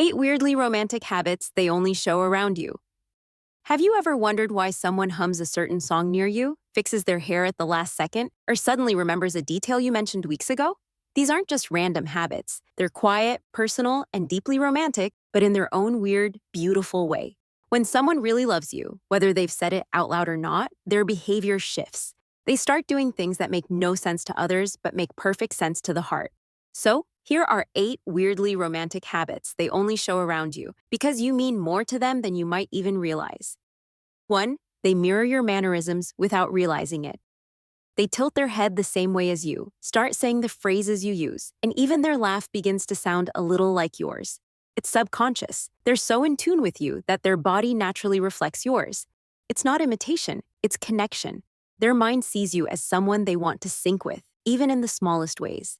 8 weirdly romantic habits they only show around you. Have you ever wondered why someone hums a certain song near you, fixes their hair at the last second, or suddenly remembers a detail you mentioned weeks ago? These aren't just random habits. They're quiet, personal, and deeply romantic, but in their own weird, beautiful way. When someone really loves you, whether they've said it out loud or not, their behavior shifts. They start doing things that make no sense to others but make perfect sense to the heart. So, here are 8 weirdly romantic habits they only show around you because you mean more to them than you might even realize. 1. They mirror your mannerisms without realizing it. They tilt their head the same way as you, start saying the phrases you use, and even their laugh begins to sound a little like yours. It's subconscious. They're so in tune with you that their body naturally reflects yours. It's not imitation, it's connection. Their mind sees you as someone they want to sync with, even in the smallest ways.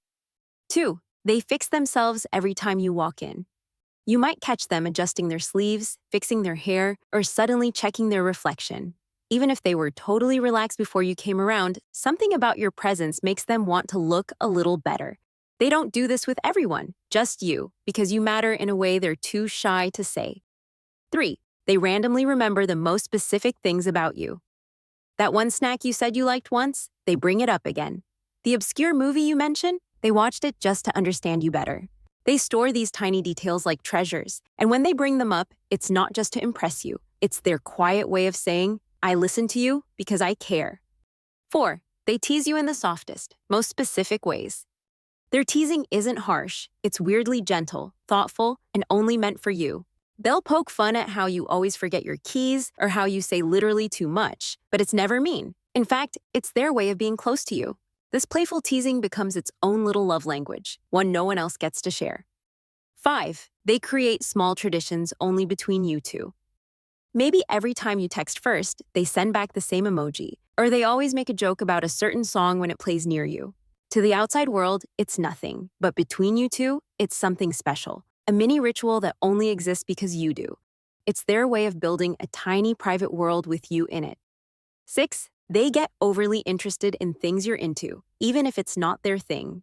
2. They fix themselves every time you walk in. You might catch them adjusting their sleeves, fixing their hair, or suddenly checking their reflection. Even if they were totally relaxed before you came around, something about your presence makes them want to look a little better. They don't do this with everyone, just you, because you matter in a way they're too shy to say. 3. They randomly remember the most specific things about you. That one snack you said you liked once, they bring it up again. The obscure movie you mentioned, they watched it just to understand you better. They store these tiny details like treasures, and when they bring them up, it's not just to impress you. It's their quiet way of saying, I listen to you because I care. 4. They tease you in the softest, most specific ways. Their teasing isn't harsh, it's weirdly gentle, thoughtful, and only meant for you. They'll poke fun at how you always forget your keys or how you say literally too much, but it's never mean. In fact, it's their way of being close to you. This playful teasing becomes its own little love language, one no one else gets to share. 5. They create small traditions only between you two. Maybe every time you text first, they send back the same emoji, or they always make a joke about a certain song when it plays near you. To the outside world, it's nothing, but between you two, it's something special, a mini ritual that only exists because you do. It's their way of building a tiny private world with you in it. 6. They get overly interested in things you're into, even if it's not their thing.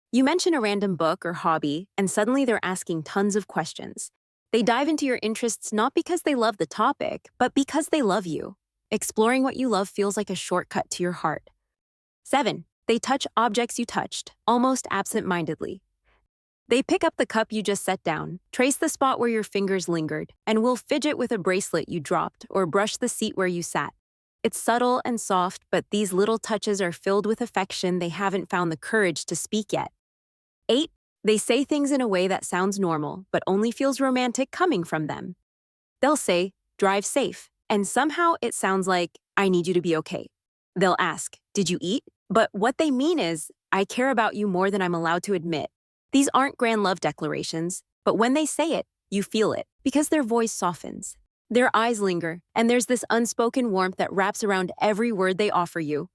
You mention a random book or hobby, and suddenly they're asking tons of questions. They dive into your interests not because they love the topic, but because they love you. Exploring what you love feels like a shortcut to your heart. 7. They touch objects you touched, almost absent-mindedly. They pick up the cup you just set down, trace the spot where your fingers lingered, and will fidget with a bracelet you dropped or brush the seat where you sat. It's subtle and soft, but these little touches are filled with affection they haven't found the courage to speak yet. 8. They say things in a way that sounds normal, but only feels romantic coming from them. They'll say, drive safe, and somehow it sounds like, I need you to be okay. They'll ask, did you eat? But what they mean is, I care about you more than I'm allowed to admit. These aren't grand love declarations, but when they say it, you feel it, because their voice softens. Their eyes linger, and there's this unspoken warmth that wraps around every word they offer you.